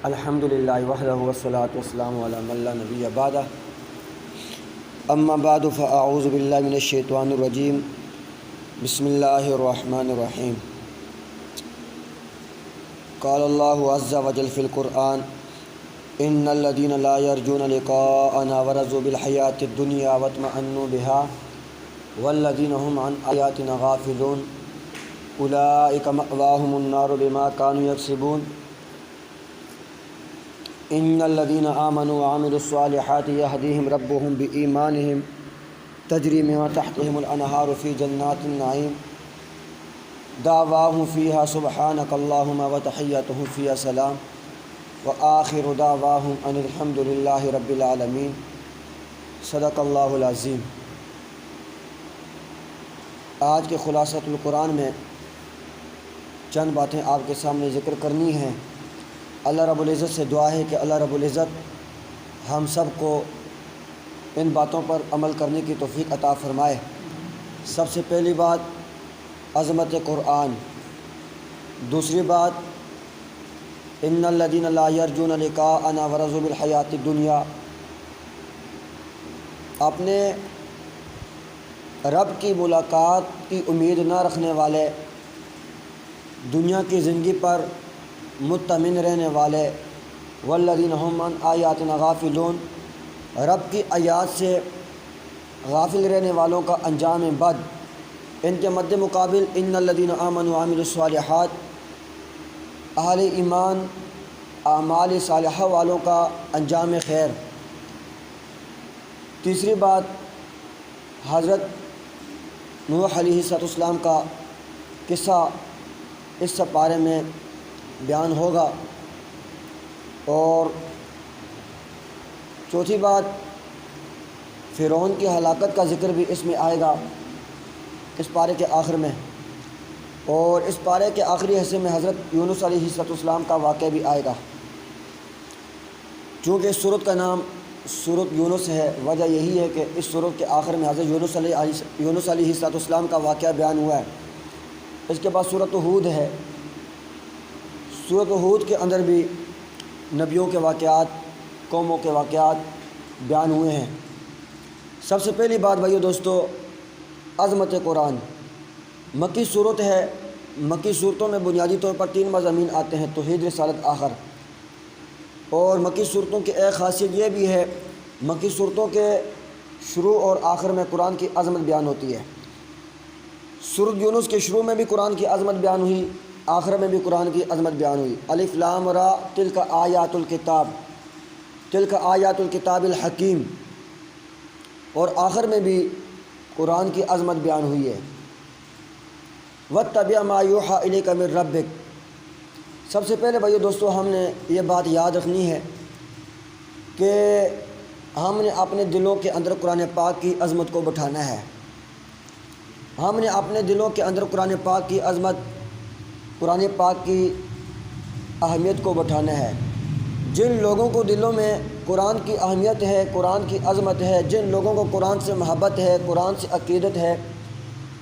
الحمد للہ وحدہ والصلاۃ والسلام علی من لا نبی بعدہ اما بعد فاعوذ باللہ من الشیطان الرجیم بسم اللہ الرحمن الرحیم قال اللہ عز وجل فی القرآن ان الذین لا یرجون لقاءنا ورضوا بالحیاة الدنیا واطمأنوا بها والذین هم عن آیاتنا غافلون اولئک مأواہم النار بما كانوا یکسبون ان الذین آمنوا وعملوا الصالحات یہدیہم ربهم بإیمانہم تجری من تحتہم الانہار فی جنات النعیم دعواہم فیہا سبحانک اللہم وتحیتہم فیہا سلام وآخر دعواہم ان الحمد للہ رب العالمین صدق اللہ العظیم۔ آج کے خلاصۃ القرآن میں چند باتیں آپ کے سامنے ذکر کرنی ہیں۔ اللہ رب العزت سے دعا ہے کہ اللہ رب العزت ہم سب کو ان باتوں پر عمل کرنے کی توفیق عطا فرمائے۔ سب سے پہلی بات عظمت قرآن، دوسری بات ان الذین لا یرجون لقاءنا ورضوا بالحیاۃ الدنیا، اپنے رب کی ملاقات کی امید نہ رکھنے والے، دنیا کی زندگی پر مطمئن رہنے والے، والذین هم عن آیاتنا غافلون، رب کی آیات سے غافل رہنے والوں کا انجام بد۔ ان کے مد مقابل ان الذین آمنوا وعملوا الصالحات، اہل ایمان اعمال صالحہ والوں کا انجام خیر۔ تیسری بات حضرت نوح علیہ السلام کا قصہ اس سپارے میں بیان ہوگا، اور چوتھی بات فرعون کی ہلاکت کا ذکر بھی اس میں آئے گا اس پارے کے آخر میں، اور اس پارے کے آخری حصے میں حضرت یونس علیہ السلام کا واقعہ بھی آئے گا۔ چونکہ اس سورت کا نام سورت یونس ہے، وجہ یہی ہے کہ اس سورت کے آخر میں حضرت یونس علیہ السلام کا واقعہ بیان ہوا ہے۔ اس کے بعد سورت ہود ہے، سورت ہود کے اندر بھی نبیوں کے واقعات، قوموں کے واقعات بیان ہوئے ہیں۔ سب سے پہلی بات بھائیو دوستو، عظمت قرآن مکی صورت ہے۔ مکی صورتوں میں بنیادی طور پر 3 مضامین آتے ہیں: توحید، رسالت، آخر۔ اور مکی صورتوں کی ایک خاصیت یہ بھی ہے، مکی صورتوں کے شروع اور آخر میں قرآن کی عظمت بیان ہوتی ہے۔ سورت یونس کے شروع میں بھی قرآن کی عظمت بیان ہوئی، آخر میں بھی قرآن کی عظمت بیان ہوئی۔ الف لام را تلک آیات الکتاب، تلک آیات الکتاب الحکیم، اور آخر میں بھی قرآن کی عظمت بیان ہوئی ہے۔ واتبع ما یوحی الیک من ربک۔ سب سے پہلے بھائیو دوستو ہم نے یہ بات یاد رکھنی ہے کہ ہم نے اپنے دلوں کے اندر قرآن پاک کی عظمت کو بٹھانا ہے۔ ہم نے اپنے دلوں کے اندر قرآن پاک کی عظمت، قرآن پاک کی اہمیت کو بٹھانا ہے۔ جن لوگوں کو دلوں میں قرآن کی اہمیت ہے، قرآن کی عظمت ہے، جن لوگوں کو قرآن سے محبت ہے، قرآن سے عقیدت ہے،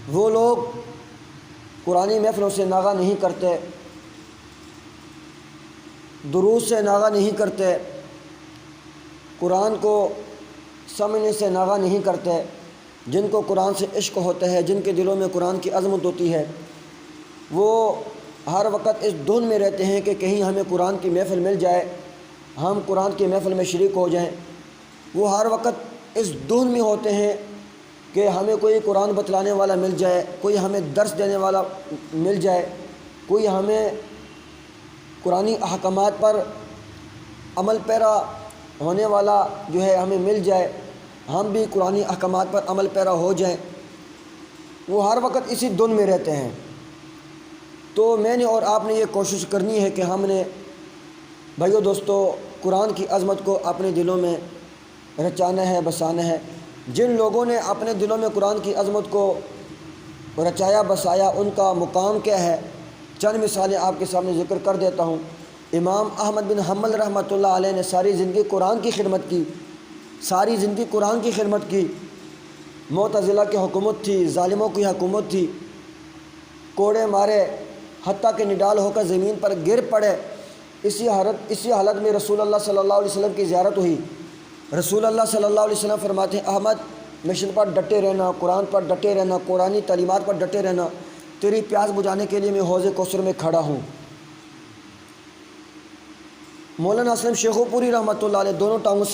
وہ لوگ قرآنی محفلوں سے ناغہ نہیں کرتے، دروس سے ناغہ نہیں کرتے، قرآن کو سمجھنے سے ناغہ نہیں کرتے۔ جن کو قرآن سے عشق ہوتا ہے، جن کے دلوں میں قرآن کی عظمت ہوتی ہے، وہ ہر وقت اس دھن میں رہتے ہیں کہ کہیں ہمیں قرآن کی محفل مل جائے، ہم قرآن کی محفل میں شریک ہو جائیں۔ وہ ہر وقت اس دھن میں ہوتے ہیں کہ ہمیں کوئی قرآن بتلانے والا مل جائے، کوئی ہمیں درس دینے والا مل جائے، کوئی ہمیں قرآنی احکامات پر عمل پیرا ہونے والا جو ہے ہمیں مل جائے، ہم بھی قرآنی احکامات پر عمل پیرا ہو جائیں۔ وہ ہر وقت اسی دھن میں رہتے ہیں۔ تو میں نے اور آپ نے یہ کوشش کرنی ہے کہ ہم نے بھائیو دوستو قرآن کی عظمت کو اپنے دلوں میں رچانا ہے، بسانا ہے۔ جن لوگوں نے اپنے دلوں میں قرآن کی عظمت کو رچایا بسایا، ان کا مقام کیا ہے؟ چند مثالیں آپ کے سامنے ذکر کر دیتا ہوں۔ امام احمد بن حنبل رحمۃ اللہ علیہ نے ساری زندگی قرآن کی خدمت کی، ساری زندگی قرآن کی خدمت کی۔ معتزلہ کی حکومت تھی، ظالموں کی حکومت تھی، کوڑے مارے، حتیٰ کہ نڈال ہو کر زمین پر گر پڑے، اسی حالت میں رسول اللہ صلی اللہ علیہ وسلم کی زیارت ہوئی۔ رسول اللہ صلی اللہ علیہ وسلم فرماتے ہیں احمد مشن پر ڈٹے رہنا، قرآن پر ڈٹے رہنا، قرآنی تعلیمات پر ڈٹے رہنا، تیری پیاس بجھانے کے لیے میں حوض کوثر میں کھڑا ہوں۔ مولانا اسلم شیخو پوری رحمۃ اللہ علیہ دونوں ٹانگوں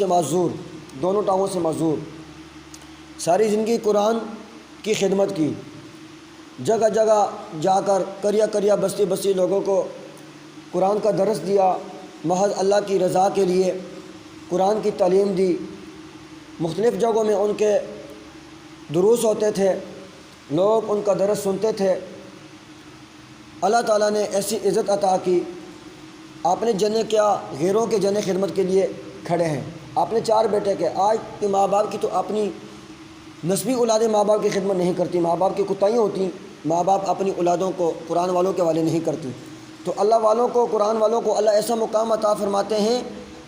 سے معذور، ساری زندگی قرآن کی خدمت کی، جگہ جگہ جا کر کریا بستی بستی لوگوں کو قرآن کا درس دیا، محض اللہ کی رضا کے لیے قرآن کی تعلیم دی۔ مختلف جگہوں میں ان کے دروس ہوتے تھے، لوگ ان کا درس سنتے تھے۔ اللہ تعالیٰ نے ایسی عزت عطا کی، آپ نے جنے کیا غیروں کے جنے خدمت کے لیے کھڑے ہیں۔ آپ نے 4 بیٹے کے، آج کے ماں باپ کی تو اپنی نسبی اولادیں ماں باپ کی خدمت نہیں کرتی، ماں باپ کی کوتاہیاں ہوتی، ماں باپ اپنی اولادوں کو قرآن والوں کے حوالے نہیں کرتی۔ تو اللہ والوں کو، قرآن والوں کو اللہ ایسا مقام عطا فرماتے ہیں،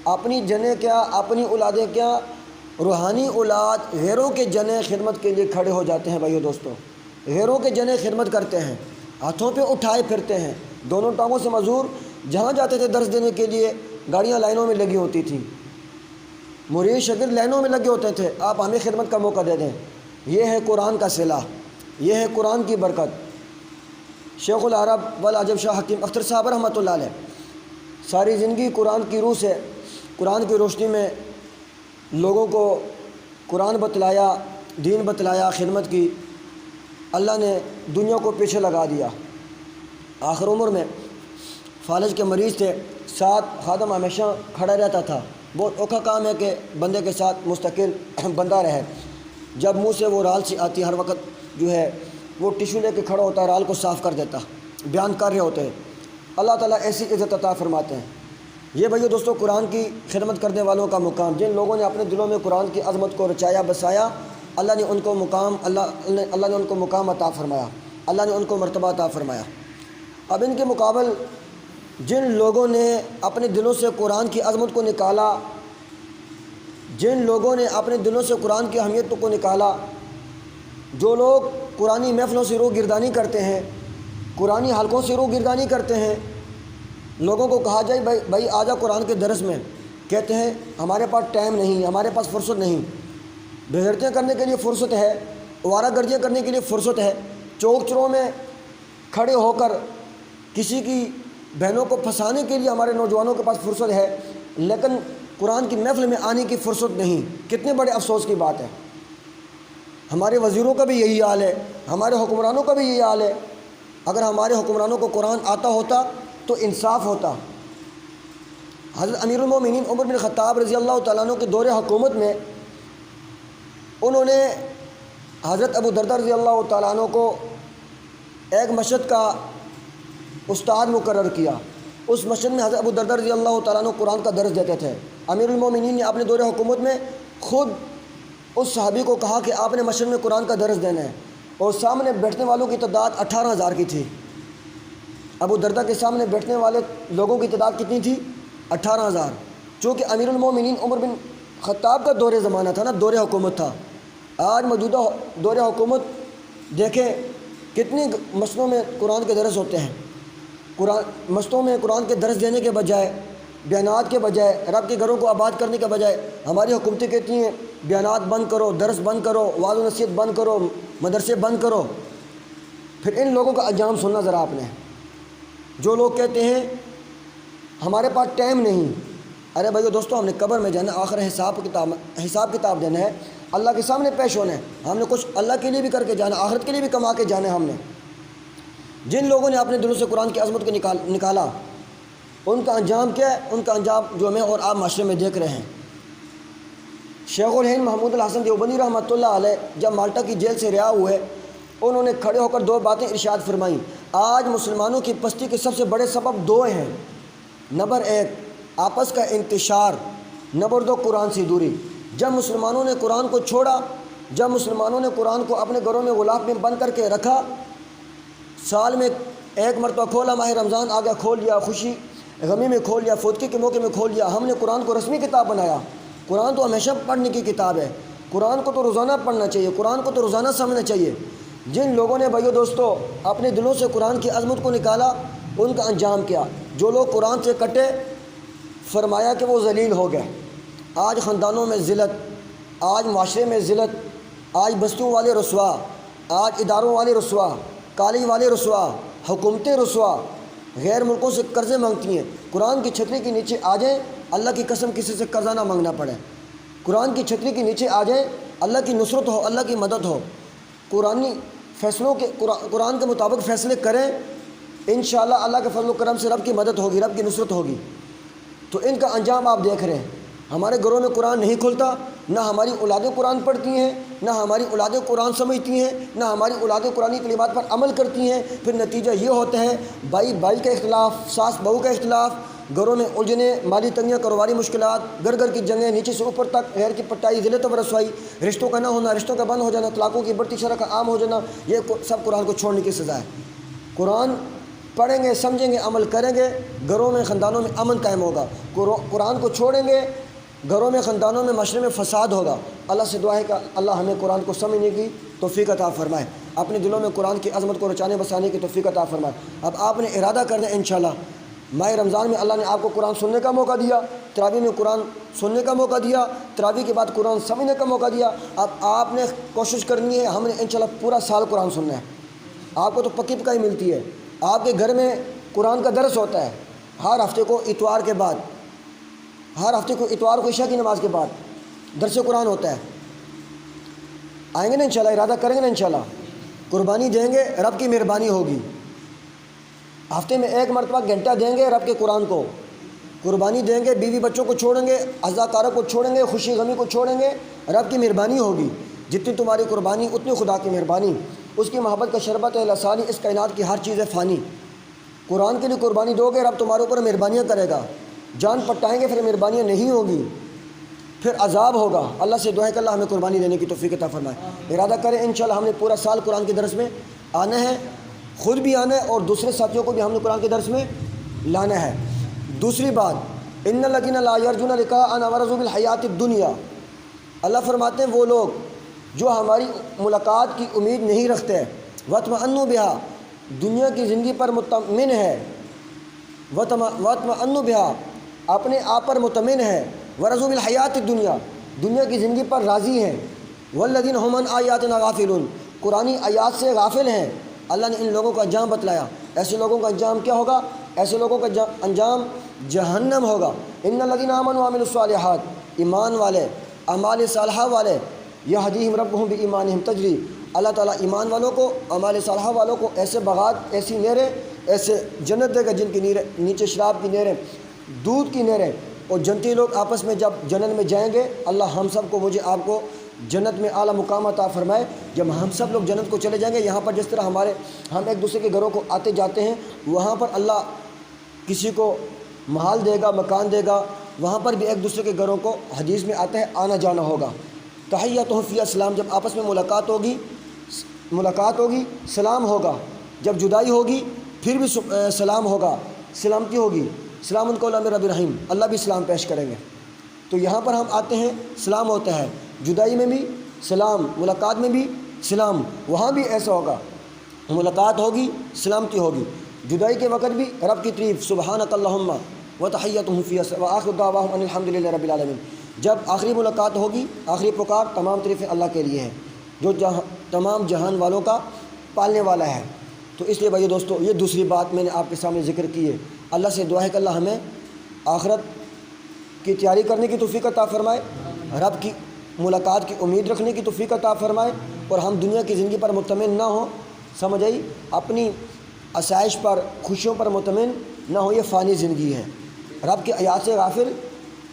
اپنی جنے کیا، اپنی اولادیں کیا، روحانی اولاد غیروں کے جنے خدمت کے لیے کھڑے ہو جاتے ہیں۔ بھائیو دوستو، غیروں کے جنے خدمت کرتے ہیں، ہاتھوں پہ اٹھائے پھرتے ہیں، دونوں ٹانگوں سے معذور۔ جہاں جاتے تھے درس دینے کے لیے گاڑیاں لائنوں میں لگی ہوتی تھیں، مرید شاگرد لائنوں میں لگے ہوتے تھے، آپ ہمیں خدمت کا موقع دے دیں۔ یہ ہے قرآن کا صلہ، یہ ہے قرآن کی برکت۔ شیخ العرب والعجب شاہ حکیم اختر صاحب رحمۃ اللہ علیہ ساری زندگی قرآن کی روح سے، قرآن کی روشنی میں لوگوں کو قرآن بتلایا، دین بتلایا، خدمت کی۔ اللہ نے دنیا کو پیچھے لگا دیا۔ آخر عمر میں فالج کے مریض تھے، ساتھ خادم ہمیشہ کھڑا رہتا تھا۔ بہت اوکھا کام ہے کہ بندے کے ساتھ مستقل بندہ رہے۔ جب منہ سے وہ رال سی آتی، ہر وقت جو ہے وہ ٹیشو لے کے کھڑا ہوتا ہے، رال کو صاف کر دیتا، بیان کر رہے ہوتے ہیں۔ اللہ تعالیٰ ایسی عزت عطا فرماتے ہیں۔ یہ بھائیو دوستو قرآن کی خدمت کرنے والوں کا مقام، جن لوگوں نے اپنے دلوں میں قرآن کی عظمت کو رچایا بسایا، اللہ نے ان کو مقام عطا فرمایا، اللہ نے ان کو مرتبہ عطا فرمایا۔ اب ان کے مقابل جن لوگوں نے اپنے دلوں سے قرآن کی عظمت کو نکالا، جن لوگوں نے اپنے دلوں سے قرآن کی اہمیت کو نکالا، جو لوگ قرآنی محفلوں سے روح گردانی کرتے ہیں، قرآنی حلقوں سے روح گردانی کرتے ہیں، لوگوں کو کہا جائے بھائی آجا قرآن کے درس میں، کہتے ہیں ہمارے پاس ٹائم نہیں، ہمارے پاس فرصت نہیں۔ بےغیرتیاں کرنے کے لیے فرصت ہے، آوارہ گردیاں کرنے کے لیے فرصت ہے، چوک چروں میں کھڑے ہو کر کسی کی بہنوں کو پھنسانے کے لیے ہمارے نوجوانوں کے پاس فرصت ہے، لیکن قرآن کی محفل میں آنے کی فرصت نہیں۔ کتنے بڑے افسوس کی بات ہے۔ ہمارے وزیروں کا بھی یہی حال ہے، ہمارے حکمرانوں کا بھی یہی حال ہے۔ اگر ہمارے حکمرانوں کو قرآن آتا ہوتا تو انصاف ہوتا۔ حضرت امیر المومنین عمر بن خطاب رضی اللہ تعالیٰ عنہ کے دور حکومت میں انہوں نے حضرت ابو دردہ رضی اللہ تعالیٰ عنہ کو ایک مسجد کا استاد مقرر کیا۔ اس مسجد میں حضرت ابو دردہ رضی اللہ تعالیٰ عنہ قرآن کا درس دیتے تھے۔ امیر المومنین نے اپنے دور حکومت میں خود اس صحابی کو کہا کہ آپ نے مسجد میں قرآن کا درس دینا ہے، اور سامنے بیٹھنے والوں کی تعداد 18,000 کی تھی۔ ابو دردہ کے سامنے بیٹھنے والے لوگوں کی تعداد کتنی تھی؟ 18,000۔ چونکہ امیر المومنین عمر بن خطاب کا دور زمانہ تھا نا، دور حکومت تھا۔ آج موجودہ دور حکومت دیکھیں کتنی مسجدوں میں قرآن کے درس ہوتے ہیں۔ مسجدوں میں قرآن کے درس دینے کے بجائے، بیانات کے بجائے، رب کے گھروں کو آباد کرنے کے بجائے ہماری حکومتیں کہتی ہیں بیانات بند کرو، درس بند کرو، وعظ و نصیحت بند کرو، مدرسے بند کرو۔ پھر ان لوگوں کا انجام سننا ذرا آپ نے، جو لوگ کہتے ہیں ہمارے پاس ٹائم نہیں۔ ارے بھائیو دوستو، ہم نے قبر میں جانا، آخر حساب کتاب دینا ہے، اللہ کے سامنے پیش ہونا ہے۔ ہم نے کچھ اللہ کے لیے بھی کر کے جانا، آخرت کے لیے بھی کما کے جانا ہے ہم نے۔ جن لوگوں نے اپنے دلوں سے قرآن کی عظمت کو نکالا، ان کا انجام کیا ہے؟ ان کا انجام جو ہمیں اور آپ معاشرے میں دیکھ رہے ہیں۔ شیخ الہند محمود الحسن دیوبندی رحمۃ اللہ علیہ جب مالٹا کی جیل سے رہا ہوئے، انہوں نے کھڑے ہو کر 2 باتیں ارشاد فرمائیں۔ آج مسلمانوں کی پستی کے سب سے بڑے سبب 2 ہیں۔ نمبر 1 آپس کا انتشار، نمبر 2 قرآن سے دوری۔ جب مسلمانوں نے قرآن کو چھوڑا، جب مسلمانوں نے قرآن کو اپنے گھروں میں غلاف میں بند کر کے رکھا، سال میں 1 مرتبہ کھولا، ماہ رمضان آ گیا کھول لیا، خوشی غمی میں کھول لیا، فوتگی کے موقع میں کھول لیا، ہم نے قرآن کو رسمی کتاب بنایا۔ قرآن تو ہمیشہ پڑھنے کی کتاب ہے، قرآن کو تو روزانہ پڑھنا چاہیے، قرآن کو تو روزانہ سمجھنا چاہیے۔ جن لوگوں نے بھائیو دوستو اپنے دلوں سے قرآن کی عظمت کو نکالا، ان کا انجام کیا؟ جو لوگ قرآن سے کٹے فرمایا کہ وہ ذلیل ہو گئے۔ آج خاندانوں میں ذلت، آج معاشرے میں ذلت، آج بستیوں والے رسوا، آج اداروں والے رسوا، کالج والے رسوا، حکومتیں رسوا، غیر ملکوں سے قرضے مانگتی ہیں۔ قرآن کی چھتری کے نیچے آ جائیں، اللہ کی قسم کسی سے قرضہ نہ مانگنا پڑے۔ قرآن کی چھتری کے نیچے آ جائیں، اللہ کی نصرت ہو، اللہ کی مدد ہو، قرآنی فیصلوں کے قرآن کے مطابق فیصلے کریں، انشاءاللہ اللہ کے فضل و کرم سے رب کی مدد ہوگی، رب کی نصرت ہوگی۔ تو ان کا انجام آپ دیکھ رہے ہیں۔ ہمارے گھروں میں قرآن نہیں کھلتا، نہ ہماری اولادیں قرآن پڑھتی ہیں، نہ ہماری اولادیں قرآن سمجھتی ہیں، نہ ہماری اولادیں قرآنی کلمات پر عمل کرتی ہیں۔ پھر نتیجہ یہ ہوتا ہے بھائی بھائی کا اختلاف، ساس بہو کا اختلاف، گھروں میں الجھنیں، مالی تنگیاں، کاروباری مشکلات، گھر گھر کی جنگیں، نیچے سے اوپر تک، غیر کی پٹائی، ذلت و رسوائی، رشتوں کا نہ ہونا، رشتوں کا بند ہو جانا، طلاقوں کی بڑھتی شرح کا عام ہو جانا، یہ سب قرآن کو چھوڑنے کی سزا ہے۔ قرآن پڑھیں گے، سمجھیں گے، عمل کریں گے، گھروں میں خاندانوں میں امن قائم ہوگا۔ قرآن کو چھوڑیں گے، گھروں میں خاندانوں میں معاشرے میں فساد ہوگا۔ اللہ سے دعا ہے کہ اللہ ہمیں قرآن کو سمجھنے کی توفیق عطا فرمائے، اپنے دلوں میں قرآن کی عظمت کو رچانے بسانے کی توفیق عطا فرمائے۔ اب آپ نے ارادہ کرنا ہے انشاءاللہ، ماہ رمضان میں اللہ نے آپ کو قرآن سننے کا موقع دیا، تراویح میں قرآن سننے کا موقع دیا، تراویح کے بعد قرآن سمجھنے کا موقع دیا۔ اب آپ نے کوشش کرنی ہے، ہم نے انشاءاللہ پورا سال قرآن سننا ہے۔ آپ کو تو پکی پکائی ملتی ہے، آپ کے گھر میں قرآن کا درس ہوتا ہے ہر ہفتے کو اتوار کے بعد، ہر ہفتے کو اتوار کو عشاء کی نماز کے بعد درس قرآن ہوتا ہے۔ آئیں گے نا انشاءاللہ، ارادہ کریں گے نا انشاءاللہ، قربانی دیں گے، رب کی مہربانی ہوگی۔ ہفتے میں ایک مرتبہ گھنٹہ دیں گے رب کے قرآن کو، قربانی دیں گے، بیوی بچوں کو چھوڑیں گے، عزاکاروں کو چھوڑیں گے، خوشی غمی کو چھوڑیں گے، رب کی مہربانی ہوگی۔ جتنی تمہاری قربانی اتنی خدا کی مہربانی، اس کی محبت کا شربت ہے لسانی، اس کائنات کی ہر چیز ہے فانی۔ قرآن کے لیے قربانی دو گے، رب تمہارے اوپر مہربانیاں کرے گا۔ جان پٹائیں گے پھر مہربانیاں نہیں ہوگی، پھر عذاب ہوگا۔ اللہ سے دعا ہے کہ اللہ ہمیں قربانی دینے کی توفیق عطا فرمائے۔ ارادہ کریں انشاءاللہ ہم نے پورا سال قرآن کے درس میں آنا ہے، خود بھی آنا ہے اور دوسرے ساتھیوں کو بھی ہم نے قرآن کے درس میں لانا ہے۔ دوسری بات، ان الذین لا یرجون لقاءنا ورضوا بالحیات الدنیا، اللہ فرماتے ہیں وہ لوگ جو ہماری ملاقات کی امید نہیں رکھتے، واطمأنوا بہا، دنیا کی زندگی پر مطمئن ہے، واطمأنوا بہا، اپنے آپ پر مطمئن ہے، ورضوا بالحیات الدنیا، دنیا کی زندگی پر راضی ہیں، والذین هم عن آیاتنا غافلون، قرآنی آیات سے غافل ہیں۔ اللہ نے ان لوگوں کا انجام بتلایا۔ ایسے لوگوں کا انجام کیا ہوگا؟ ایسے لوگوں کا انجام جہنم ہوگا۔ ان الذین آمنوا وعملوا الصالحات، ایمان والے، اعمال صالحہ والے، یہدیہم ربہم بایمانہم تجری، اللہ تعالیٰ ایمان والوں کو، اعمال صالحہ والوں کو ایسے باغات، ایسی نہریں، ایسے جنت دے گا جن کی نیچے شراب کی نہریں، دودھ کی نہریں، اور جنتی لوگ آپس میں جب جنت میں جائیں گے، اللہ ہم سب کو، مجھے آپ کو جنت میں اعلیٰ مقام عطا فرمائے۔ جب ہم سب لوگ جنت کو چلے جائیں گے، یہاں پر جس طرح ہم ایک دوسرے کے گھروں کو آتے جاتے ہیں، وہاں پر اللہ کسی کو محال دے گا، مکان دے گا، وہاں پر بھی ایک دوسرے کے گھروں کو حدیث میں آتا ہے آنا جانا ہوگا۔ تحیتہم فیہا سلام، جب آپس میں ملاقات ہوگی سلام ہوگا، جب جدائی ہوگی پھر بھی سلام ہوگا، سلامتی ہوگی، سلام قولا من رب رحیم، اللہ بھی سلام پیش کریں گے۔ تو یہاں پر ہم آتے ہیں، سلام ہوتا ہے، جدائی میں بھی سلام، ملاقات میں بھی سلام، وہاں بھی ایسا ہوگا، ملاقات ہوگی سلامتی ہوگی، جدائی کے وقت بھی رب کی تعریف، سبحانک اللہم وتحیتہم فیہا وآخر دعواہم ان الحمد للہ رب العالمین۔ جب آخری ملاقات ہوگی، آخری پکار، تمام تعریفیں اللہ کے لیے ہے جو تمام جہان والوں کا پالنے والا ہے۔ تو اس لیے بھائی دوستو، یہ دوسری بات میں نے آپ کے سامنے ذکر کی ہے۔ اللہ سے دعا ہے کہ اللہ ہمیں آخرت کی تیاری کرنے کی توفیق عطا فرمائے، رب کی ملاقات کی امید رکھنے کی توفیق عطا فرمائے، اور ہم دنیا کی زندگی پر مطمئن نہ ہوں، سمجھ آئی، اپنی آسائش پر، خوشیوں پر مطمئن نہ ہو، یہ فانی زندگی ہے۔ رب کے آیات سے غافل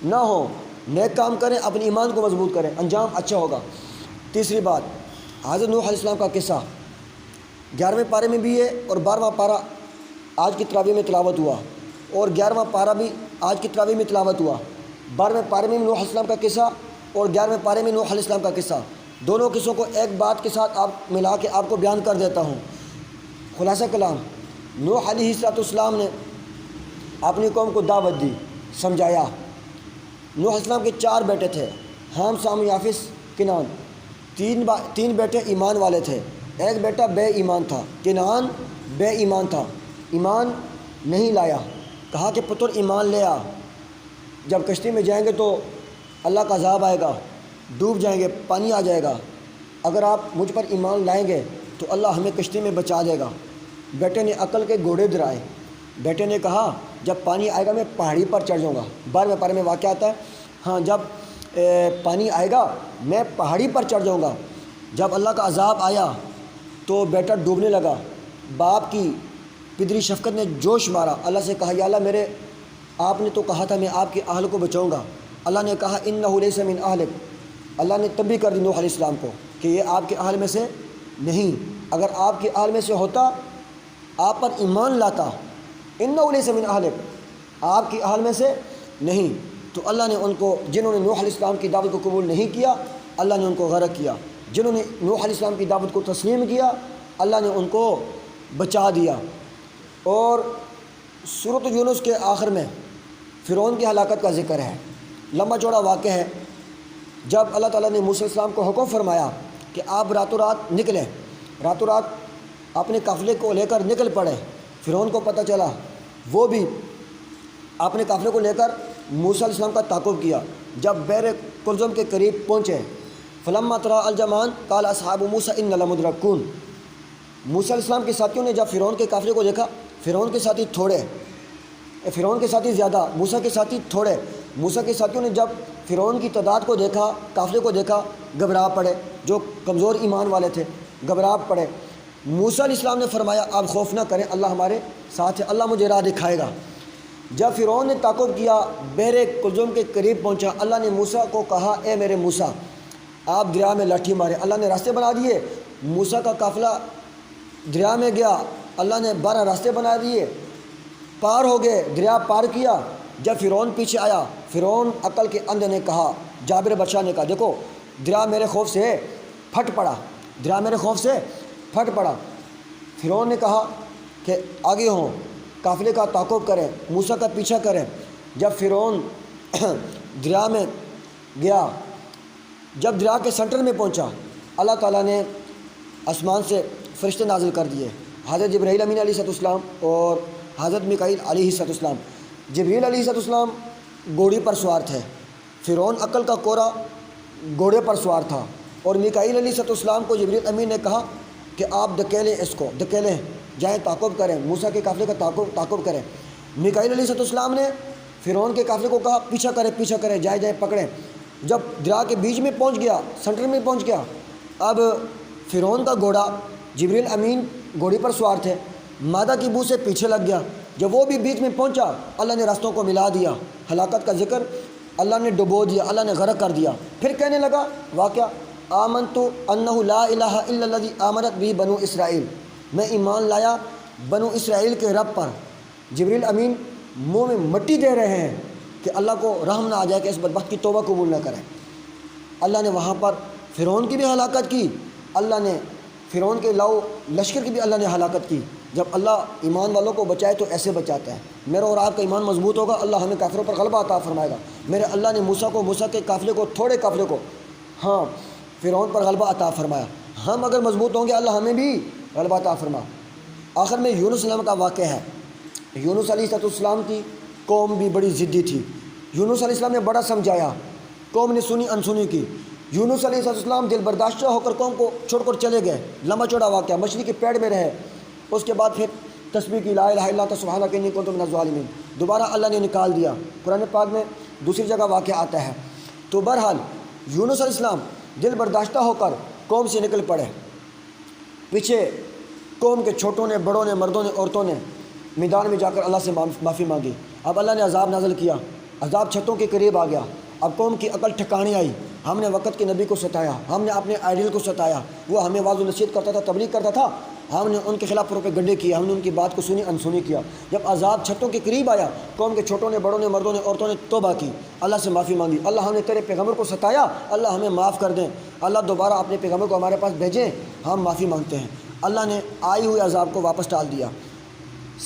نہ ہوں، نیک کام کریں، اپنے ایمان کو مضبوط کریں، انجام اچھا ہوگا۔ تیسری بات، حضرت نوح علیہ السلام کا قصہ 11ویں پارے میں بھی ہے، اور 12واں پارہ آج کی تراویح میں تلاوت ہوا، اور 11واں پارہ بھی آج کی تراویح میں تلاوت ہوا۔ 12ویں پارے میں نوح علیہ السلام کا قصہ اور 11ویں پارے میں نوح علیہ السلام کا قصہ، دونوں قصوں کو ایک بات کے ساتھ آپ ملا کے آپ کو بیان کر دیتا ہوں۔ خلاصہ کلام، نوح علیہ السلام نے اپنی قوم کو دعوت دی، سمجھایا۔ نوح علیہ السلام کے 4 بیٹے تھے، حام، سام، یافس، کنعان۔ 3 بیٹے ایمان والے تھے، ایک بیٹا بے ایمان تھا، کنعان بے ایمان تھا، ایمان نہیں لایا۔ کہا کہ پتر ایمان لے آ، جب کشتی میں جائیں گے تو اللہ کا عذاب آئے گا، ڈوب جائیں گے، پانی آ جائے گا، اگر آپ مجھ پر ایمان لائیں گے تو اللہ ہمیں کشتی میں بچا دے گا۔ بیٹے نے عقل کے گھوڑے درائے، بیٹے نے کہا جب پانی آئے گا میں پہاڑی پر چڑھ جاؤں گا۔ 12ویں پارے میں واقعہ آتا ہے، ہاں جب پانی آئے گا میں پہاڑی پر چڑھ جاؤں گا۔ جب اللہ کا عذاب آیا تو بیٹا ڈوبنے لگا، باپ کی پدری شفقت نے جوش مارا، اللہ سے کہا یا اللہ آپ نے تو کہا تھا میں آپ کے اہل کو بچاؤں گا۔ اللہ نے کہا انہ لیس من اہلک، اللہ نے تنبیہ کر دی نوح علیہ السلام کو کہ یہ آپ کے اہل میں سے نہیں، اگر آپ کے اہل میں سے ہوتا آپ پر ایمان لاتا، انہ لیس من اہلک، آپ کے اہل میں سے نہیں، تو اللہ نے ان کو، جنہوں نے نوح علیہ السلام کی دعوت کو قبول نہیں کیا اللہ نے ان کو غرق کیا، جنہوں نے نوح علیہ السلام کی دعوت کو تسلیم کیا اللہ نے ان کو بچا دیا۔ اور سورۃ یونس کے آخر میں فرعون کی ہلاکت کا ذکر ہے، لمبا چوڑا واقعہ ہے۔ جب اللہ تعالیٰ نے موسیٰ علیہ السلام کو حکم فرمایا کہ آپ راتوں رات نکلیں، راتوں رات اپنے قافلے کو لے کر نکل پڑے، فرعون کو پتہ چلا، وہ بھی اپنے قافلے کو لے کر موسیٰ علیہ السلام کا تعاقب کیا۔ جب بحر کلظم کے قریب پہنچے، فلما ترا الجمعان قال اصحاب موسیٰ انا لمدرکون، موسیٰ علیہ السلام کے ساتھیوں نے جب فرعون کے قافلے کو دیکھا، فرعون کے ساتھی تھوڑے، فرعون کے ساتھی زیادہ، موسیٰ کے ساتھی تھوڑے، موسیٰ کے ساتھیوں نے جب فرعون کی تعداد کو دیکھا، قافلے کو دیکھا، گھبرا پڑے، جو کمزور ایمان والے تھے گھبرا پڑے۔ موسیٰ علیہ السلام نے فرمایا آپ خوف نہ کریں، اللہ ہمارے ساتھ ہے، اللہ مجھے راہ دکھائے گا۔ جب فرعون نے تعاقب کیا، بحر کلظم کے قریب پہنچا، اللہ نے موسیٰ کو کہا اے میرے موسیٰ آپ دریا میں لاٹھی مارے، اللہ نے راستے بنا دیے، موسیٰ کا قافلہ دریا میں گیا، اللہ نے 12 راستے بنا دیے، پار ہو گئے، دریا پار کیا۔ جب فرعون پیچھے آیا، فرعون عقل کے اندھے نے کہا، جابر بادشاہ نے کہا دیکھو دریا میرے خوف سے پھٹ پڑا، دریا میرے خوف سے پھٹ پڑا۔ فرعون نے کہا کہ آگے ہوں، قافلے کا تعاقب کریں، موسیٰ کا پیچھا کریں۔ جب فرعون دریا میں گیا، جب دریا کے سینٹر میں پہنچا، اللہ تعالیٰ نے آسمان سے فرشتے نازل کر دیے، حضرت جبرائیل امین علیہ السلام اور حضرت میکائیل علیہ السلام۔ جبرائیل علیہ السلام گھوڑی پر سوار تھے، فرعون عقل کا کورا گھوڑے پر سوار تھا، اور میکائیل علیہ السلام کو جبرائیل امین نے کہا کہ آپ دھکیلیں، اس کو دھکیلیں، جائیں تعاقب کریں، موسیٰ کے قافلے کا تعاقب کریں۔ میکائیل علیہ السلام نے فرعون کے قافلے کو کہا پیچھا کریں، جائیں پکڑیں۔ جب دریا کے بیچ میں پہنچ گیا، سینٹر میں پہنچ گیا، اب فرعون کا گھوڑا، جبرائیل امین گھوڑی پر سوار تھے، مادہ کی بو سے پیچھے لگ گیا۔ جب وہ بھی بیچ میں پہنچا، اللہ نے راستوں کو ملا دیا، ہلاکت کا ذکر اللہ نے ڈبو دیا، اللہ نے غرق کر دیا۔ پھر کہنے لگا واقعہ آمنت انہ لا الہ الا الذی آمنت بہ بنو اسرائیل، میں ایمان لایا بنو اسرائیل کے رب پر۔ جبرائیل امین منہ میں مٹی دے رہے ہیں کہ اللہ کو رحم نہ آ جائے کہ اس بدبخت کی توبہ قبول نہ کریں۔ اللہ نے وہاں پر فرعون کی بھی ہلاکت کی، اللہ نے فرعون کے لشکر کی بھی اللہ نے ہلاکت کی۔ جب اللہ ایمان والوں کو بچائے تو ایسے بچاتا ہے۔ میرا اور آپ کا ایمان مضبوط ہوگا، اللہ ہمیں کافروں پر غلبہ عطا فرمائے گا۔ میرے اللہ نے موسیٰ کے قافلے کو، تھوڑے قافلے کو، ہاں فرعون پر غلبہ عطا فرمایا۔ ہم اگر مضبوط ہوں گے اللہ ہمیں بھی غلبہ عطا فرما۔ آخر میں یونس علیہ السلام کا واقعہ ہے۔ یونس علیہ السلام کی قوم بھی بڑی ضدی تھی، یونس علیہ السلام نے بڑا سمجھایا، قوم نے سنی انسنی کی۔ یونس علیہ السلام دل برداشتہ ہو کر قوم کو چھوڑ کر چلے گئے، لمبا چوڑا واقعہ، مچھلی کے پیڑ میں رہے۔ اس کے بعد پھر تسبیح کی، لا الہ الا انت سبحانک انی کنت من الظالمین، دوبارہ اللہ نے نکال دیا۔ قرآن پاک میں دوسری جگہ واقعہ آتا ہے۔ تو بہرحال یونس علیہ السلام دل برداشتہ ہو کر قوم سے نکل پڑے، پیچھے قوم کے چھوٹوں نے، بڑوں نے، مردوں نے، عورتوں نے میدان میں جا کر اللہ سے معافی مانگی۔ اب اللہ نے عذاب نازل کیا، عذاب چھتوں کے قریب آ گیا۔ اب قوم کی عقل ٹھکانے آئی، ہم نے وقت کے نبی کو ستایا، ہم نے اپنے آئیڈیل کو ستایا، وہ ہمیں واضح نصیحت کرتا تھا، تبلیغ کرتا تھا، ہم نے ان کے خلاف پروپیگنڈے کیا، ہم نے ان کی بات کو سنی انسنی کیا۔ جب عذاب چھتوں کے قریب آیا، قوم کے چھوٹوں نے، بڑوں نے، مردوں نے، عورتوں نے توبہ کی، اللہ سے معافی مانگی، اللہ ہم نے تیرے پیغمبر کو ستایا، اللہ ہمیں معاف کر دیں، اللہ دوبارہ اپنے پیغمبر کو ہمارے پاس بھیجیں، ہم معافی مانگتے ہیں۔ اللہ نے آئی ہوئے عذاب کو واپس ٹال دیا۔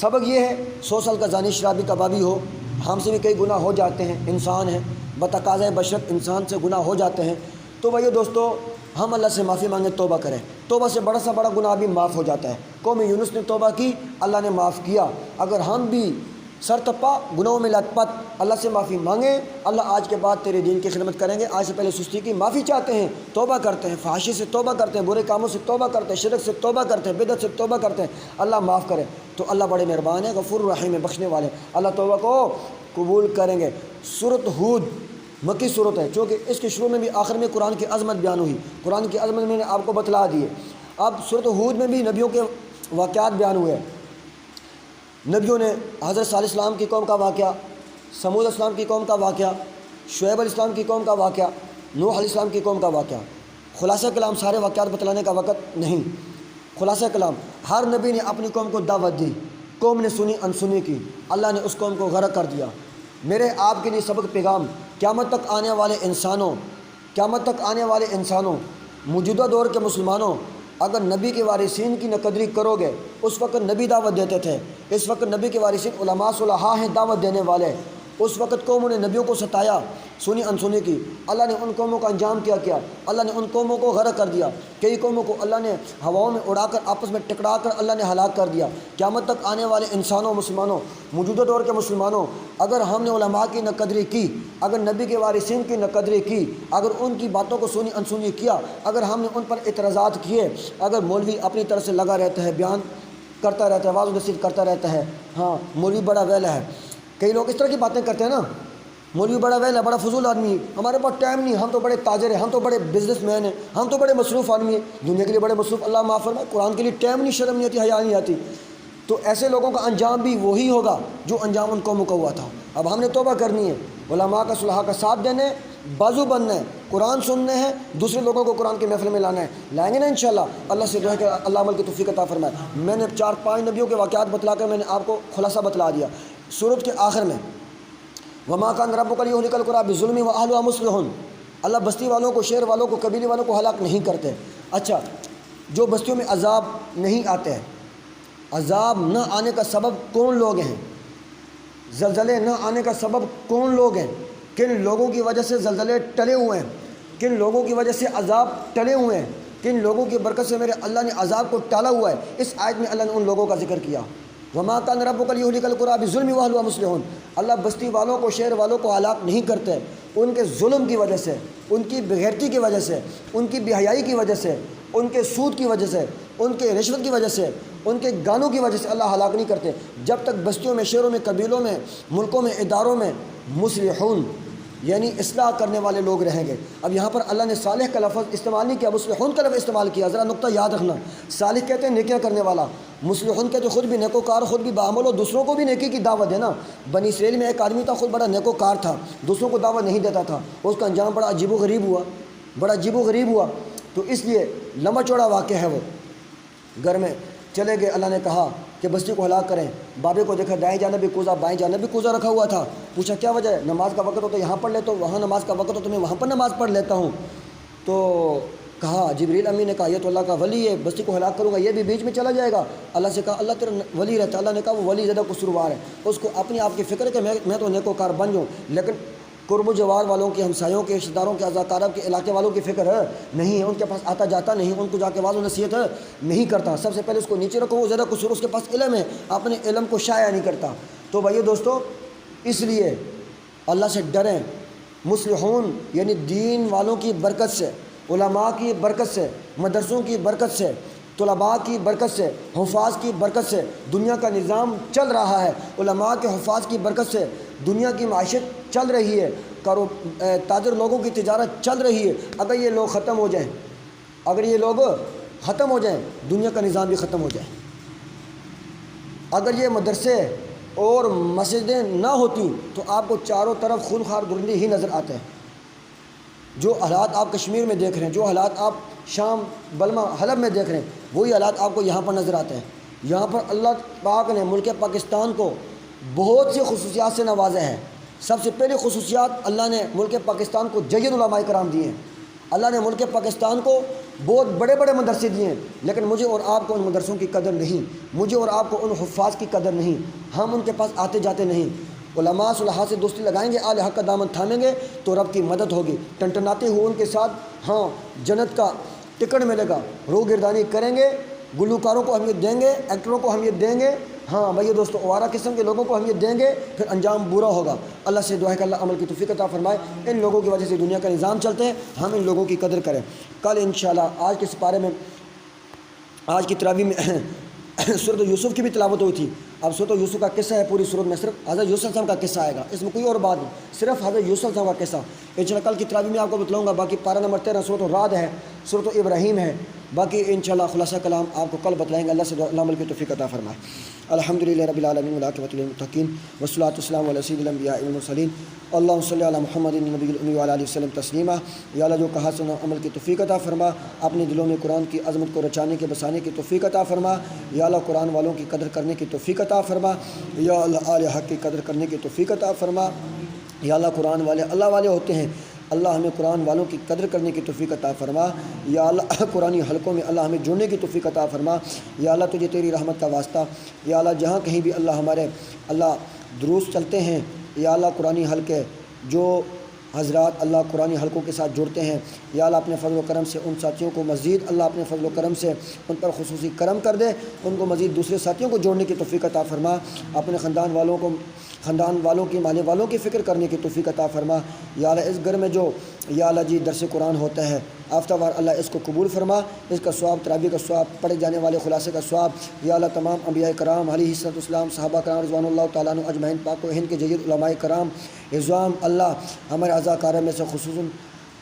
سبق یہ ہے 100 سال کا زانی شرابی کبابی ہو، ہم سے بھی کئی گناہ ہو جاتے ہیں، انسان ہیں، بتقاضۂ بشرت انسان سے گناہ ہو جاتے ہیں۔ تو بھائی دوستو، ہم اللہ سے معافی مانگیں، توبہ کریں، توبہ سے بڑا سا بڑا گناہ بھی معاف ہو جاتا ہے۔ قوم یونس نے توبہ کی، اللہ نے معاف کیا۔ اگر ہم بھی سر تپا گناہوں میں لت پت، اللہ سے معافی مانگیں، اللہ آج کے بعد تیرے دین کی خدمت کریں گے، آج سے پہلے سستی کی معافی چاہتے ہیں، توبہ کرتے ہیں، فحاشی سے توبہ کرتے ہیں، برے کاموں سے توبہ کرتے ہیں، شرک سے توبہ کرتے ہیں، بدعت سے توبہ کرتے ہیں، اللہ معاف کرے، تو اللہ بڑے مہربان ہے، غفور رحیم ہے، بخشنے والے، اللہ توبہ کو قبول کریں گے۔ سورۃ ہود مکی صورت ہے، چونکہ اس کے شروع میں بھی آخر میں قرآن کی عظمت بیان ہوئی، قرآن کی عظمت میں نے آپ کو بتلا دیے۔ اب سورۃ ہود میں بھی نبیوں کے واقعات بیان ہوئے، نبیوں نے حضرت صالح علیہ السلام کی قوم کا واقعہ، سمود علیہ السلام کی قوم کا واقعہ، شعیب علیہ السلام کی قوم کا واقعہ، نوح علیہ السلام کی قوم کا واقعہ۔ خلاصہ کلام سارے واقعات بتلانے کا وقت نہیں، خلاصہ کلام ہر نبی نے اپنی قوم کو دعوت دی، قوم نے سنی انسنی کی، اللہ نے اس قوم کو غرق کر دیا۔ میرے آپ کے لیے سبق پیغام، قیامت تک آنے والے انسانوں، قیامت تک آنے والے انسانوں، موجودہ دور کے مسلمانوں، اگر نبی کے وارثین کی نہ قدری کرو گے، اس وقت نبی دعوت دیتے تھے، اس وقت نبی کے وارثین علماء صلحاء ہیں دعوت دینے والے، اس وقت قوموں نے نبیوں کو ستایا، سنی انسنی کی، اللہ نے ان قوموں کا انجام کیا اللہ نے ان قوموں کو غرق کر دیا، کئی قوموں کو اللہ نے ہواؤں میں اڑا کر آپس میں ٹکرا کر اللہ نے ہلاک کر دیا۔ قیامت تک آنے والے انسانوں، مسلمانوں، موجودہ دور کے مسلمانوں، اگر ہم نے علماء کی نہ قدری کی، اگر نبی کے وارثین کی نہ قدری کی، اگر ان کی باتوں کو سنی انسنی کیا، اگر ہم نے ان پر اعتراضات کیے، اگر مولوی اپنی طرف سے لگا رہتا ہے، بیان کرتا رہتا ہے، واضح نصیحت کرتا رہتا ہے، ہاں مولوی بڑا ویلا ہے، کئی لوگ اس طرح کی باتیں کرتے ہیں نا، مولوی بڑا ویل ہے، بڑا فضول آدمی ہے، ہمارے پاس ٹائم نہیں، ہم تو بڑے تاجر ہیں، ہم تو بڑے بزنس مین ہیں، ہم تو بڑے مصروف آدمی ہیں، دنیا کے لیے بڑے مصروف، اللہ معاف فرمائے، قرآن کے لیے ٹائم نہیں، شرم نہیں آتی، حیا نہیں آتی، تو ایسے لوگوں کا انجام بھی وہی ہوگا جو انجام ان قوموں کا ہوا تھا۔ اب ہم نے توبہ کرنی ہے، علماء کا صلحاء کا ساتھ دینے، بازو بننا ہے، قرآن سننے ہیں، دوسرے لوگوں کو قرآن کے محفل میں لانا ہے، لائیں گے نا انشاءاللہ، اللہ سے دعا ہے کہ اللہ عمل کی توفیق عطا فرمائے۔ میں نے 4-5 نبیوں کے واقعات بتلا کر میں نے آپ کو خلاصہ بتلا دیا۔ سورت کے آخر میں وما کان ربک لیہلک القری بظلم واہلھا مصلحون، اللہ بستی والوں کو، شہر والوں کو، قبیلے والوں کو ہلاک نہیں کرتے۔ اچھا، جو بستیوں میں عذاب نہیں آتے ہیں، عذاب نہ آنے کا سبب کون لوگ ہیں؟ زلزلے نہ آنے کا سبب کون لوگ ہیں؟ کن لوگوں کی وجہ سے زلزلے ٹلے ہوئے ہیں؟ کن لوگوں کی وجہ سے عذاب ٹلے ہوئے ہیں؟ کن لوگوں کی برکت سے میرے اللہ نے عذاب کو ٹالا ہوا ہے؟ اس آیت میں اللہ نے ان لوگوں کا ذکر کیا۔ وما کان ربک لیہلک القری بظلم واہلھا مصلحون، اللہ بستی والوں کو، شہر والوں کو ہلاک نہیں کرتے ان کے ظلم کی وجہ سے، ان کی بغیرتی کی وجہ سے، ان کی بے حیائی کی وجہ سے، ان کے سود کی وجہ سے، ان کے رشوت کی وجہ سے، ان کے گانوں کی وجہ سے اللہ ہلاک نہیں کرتے، جب تک بستیوں میں، شہروں میں، قبیلوں میں، ملکوں میں، اداروں میں مصلحون یعنی اصلاح کرنے والے لوگ رہیں گے۔ اب یہاں پر اللہ نے صالح کا لفظ استعمال نہیں کیا، مصلحون کا لفظ استعمال کیا، ذرا نقطہ یاد رکھنا، صالح کہتے ہیں نیکیاں کرنے والا، مصلحون کہتے خود بھی نیکوکار، خود بھی بعمل اور دوسروں کو بھی نیکی کی دعوت دینا۔ بنی اسرائیل میں ایک آدمی تھا، خود بڑا نیکوکار تھا، دوسروں کو دعوت نہیں دیتا تھا، اس کا انجام بڑا عجیب و غریب ہوا، بڑا عجیب و غریب ہوا، تو اس لیے لمبا چوڑا واقعہ ہے۔ وہ گھر میں چلے گئے، اللہ نے کہا کہ بستی کو ہلاک کریں، بابے کو دیکھا دائیں جانب بھی کوزہ، بائیں جانب بھی کوزہ رکھا ہوا تھا، پوچھا کیا وجہ ہے؟ نماز کا وقت ہو تو یہاں پڑھ لیتا ہوں، وہاں نماز کا وقت ہو تو میں وہاں پر نماز پڑھ لیتا ہوں۔ تو کہا، جبریل امین نے کہا یہ تو اللہ کا ولی ہے، بستی کو ہلاک کروں گا، یہ بھی بیچ میں چلا جائے گا؟ اللہ سے کہا اللہ تیرا ولی رہتا ہے، اللہ نے کہا وہ ولی زیادہ قصوروار ہے، اس کو اپنی آپ کی فکر ہے کہ میں تو نیکوکار بن جاؤں، لیکن قرب و جوار والوں کے، ہمسایوں کے، رشتہ داروں کے، اعزاقارب کے، علاقے والوں کی فکر ہے نہیں ہے، ان کے پاس آتا جاتا نہیں، ان کو جا کے واضح و نصیحت نہیں کرتا، سب سے پہلے اس کو نیچے رکھو، وہ زیادہ قصور، اس کے پاس علم ہے، اپنے علم کو شائع نہیں کرتا۔ تو بھائی دوستو، اس لیے اللہ سے ڈریں، مصلحون یعنی دین والوں کی برکت سے، علماء کی برکت سے، مدرسوں کی برکت سے، طلباء کی برکت سے، حفاظ کی برکت سے دنیا کا نظام چل رہا ہے، علماء کے، حفاظ کی برکت سے دنیا کی معیشت چل رہی ہے، تاجر لوگوں کی تجارت چل رہی ہے۔ اگر یہ لوگ ختم ہو جائیں، اگر یہ لوگ ختم ہو جائیں، دنیا کا نظام بھی ختم ہو جائے۔ اگر یہ مدرسے اور مسجدیں نہ ہوتی تو آپ کو چاروں طرف خونخوار درندے ہی نظر آتے ہیں۔ جو حالات آپ کشمیر میں دیکھ رہے ہیں، جو حالات آپ شام، بلما، حلب میں دیکھ رہے ہیں، وہی حالات آپ کو یہاں پر نظر آتے ہیں۔ یہاں پر اللہ پاک نے ملک پاکستان کو بہت سی خصوصیات سے نوازا ہے۔ سب سے پہلی خصوصیات، اللہ نے ملک پاکستان کو جید علماء کرام دیے ہیں، اللہ نے ملک پاکستان کو بہت بڑے بڑے مدرسے دیے ہیں، لیکن مجھے اور آپ کو ان مدرسوں کی قدر نہیں، مجھے اور آپ کو ان حفاظ کی قدر نہیں، ہم ان کے پاس آتے جاتے نہیں۔ علماء صلحاء سے دوستی لگائیں گے، اہل حق کا دامن تھامیں گے تو رب کی مدد ہوگی، ٹنٹناتے ہوئے ان کے ساتھ ہاں جنت کا ٹکٹ ملے گا، رو گردانی کریں گے، گلوکاروں کو اہمیت دیں گے، ایکٹروں کو اہمیت دیں گے، ہاں بھائی دوستو، اوارا قسم کے لوگوں کو ہم یہ دیں گے پھر انجام برا ہوگا۔ اللہ سے دعا ہے کہ اللہ عمل کی توفیق عطا فرمائے۔ ان لوگوں کی وجہ سے دنیا کا نظام چلتے ہیں، ہم ان لوگوں کی قدر کریں۔ کل انشاءاللہ آج کے سپارے میں، آج کی تراویح میں سورۃ یوسف کی بھی تلاوت ہوئی تھی۔ اب سورۃ یوسف کا قصہ ہے، پوری سورت میں صرف حضرت یوسف علیہ السلام کا قصہ آئے گا، اس میں کوئی اور بات نہیں، صرف حضرت یوسف علیہ السلام کا قصہ انشاءاللہ کل کی تراویح میں آپ کو بتلاؤں گا۔ باقی پارہ نمبر 13 سورۃ الرعد ہے، سورۃ ابراہیم ہے، باقی انشاءاللہ خلاصہ کلام آپ کو کل بتلائیں گے۔ اللہ سے اللہ عمل کی توفیق عطا فرمائے۔ الحمدللہ رب العالمین والعاقبۃ للمتقین والصلاۃ والسلام علی سید الانبیاء والمرسلین اللہم صلی علی محمد النبی الأمی وعلی آلہ وسلم تسلیما۔ یا اللہ جو کہا سنا عمل کی توفیق عطا فرما، اپنے دلوں میں قرآن کی عظمت کو رچانے کے بسانے کی توفیق عطا فرما۔ یا اللہ قرآن والوں کی قدر کرنے کی توفیق عطا فرما۔ یا اللہ آل حق کی قدر کرنے کی توفیق عطا فرما۔ یا اللہ قرآن والے اللہ والے ہوتے ہیں، اللہ ہمیں قرآن والوں کی قدر کرنے کی توفیق عطا فرما۔ یا اللہ قرآنی حلقوں میں اللہ ہمیں جڑنے کی توفیق عطا فرما۔ یا اللہ تجھے تیری رحمت کا واسطہ، یا اللہ جہاں کہیں بھی اللہ ہمارے اللہ دروس چلتے ہیں، یا اللہ قرآنی حلقے جو حضرات اللہ قرآنی حلقوں کے ساتھ جڑتے ہیں، یا اللہ اپنے فضل و کرم سے ان ساتھیوں کو مزید اللہ اپنے فضل و کرم سے ان پر خصوصی کرم کر دے، ان کو مزید دوسرے ساتھیوں کو جوڑنے کی توفیق عطا فرما۔ اپنے خاندان والوں کی مانے والوں کی فکر کرنے کی توفیق عطا فرما۔ یا اللہ اس گھر میں جو یا اللہ جی درس قرآن ہوتا ہے ہفتہ وار، اللہ اس کو قبول فرما، اس کا ثواب تراویح کا ثواب، پڑھے جانے والے خلاصے کا ثواب۔ یا اللہ تمام انبیاء کرام علیہ الصلوۃ والسلام، صحابہ کرام رضوان اللہ تعالیٰ عنہ اجمعین، پاک و ہند کے جدید علماء کرام عظام، اللہ ہمارے عزاکارہ میں سے خصوصاً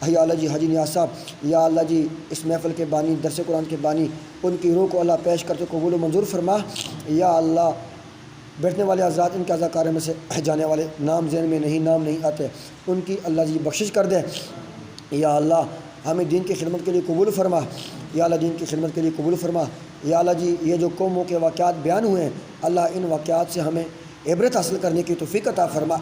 یا اللہ جی حاجی نیاز صاحب، یا اللہ جی اس محفل کے بانی، درس قرآن کے بانی، ان کی روح کو اللہ پیش کرتے قبول و منظور فرما۔ یا اللہ بیٹھنے والے حضرات، ان کے عزاکارہ میں سے جانے والے نام ذہن میں نہیں، نام نہیں آتے، ان کی اللہ جی بخشش کر دے۔ یا اللہ ہمیں دین کی خدمت کے لیے قبول فرما، یا اللہ دین کی خدمت کے لیے قبول فرما۔ یا اللہ جی یہ جو قوموں کے واقعات بیان ہوئے ہیں، اللہ ان واقعات سے ہمیں عبرت حاصل کرنے کی توفیق عطا فرما۔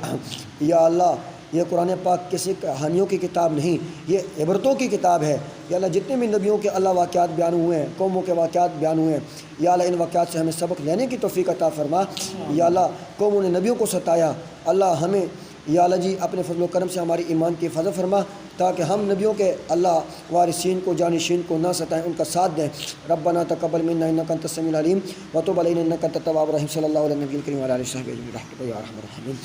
یا اللہ یہ قرآن پاک کسی کہانیوں کی کتاب نہیں، یہ عبرتوں کی کتاب ہے۔ یا اللہ جتنے بھی نبیوں کے اللہ واقعات بیان ہوئے ہیں، قوموں کے واقعات بیان ہوئے ہیں، یا اللہ ان واقعات سے ہمیں سبق لینے کی توفیق عطا فرما۔ یا اللہ قوموں نے نبیوں کو ستایا، اللہ ہمیں یا اللہ جی اپنے فضل و کرم سے ہماری ایمان کی حفاظت فرما، تاکہ ہم نبیوں کے اللہ وارثین کو، جانشین کو نہ ستائیں، ان کا ساتھ دیں۔ ربنا تقبل منا انک انت السمیع العلیم وتب علینا انک انت التواب الرحیم۔ صلی اللہ علیہ نبی الکریم وعلی آلہ وصحبہ اجمعین برحمتک یا ارحم الراحمین۔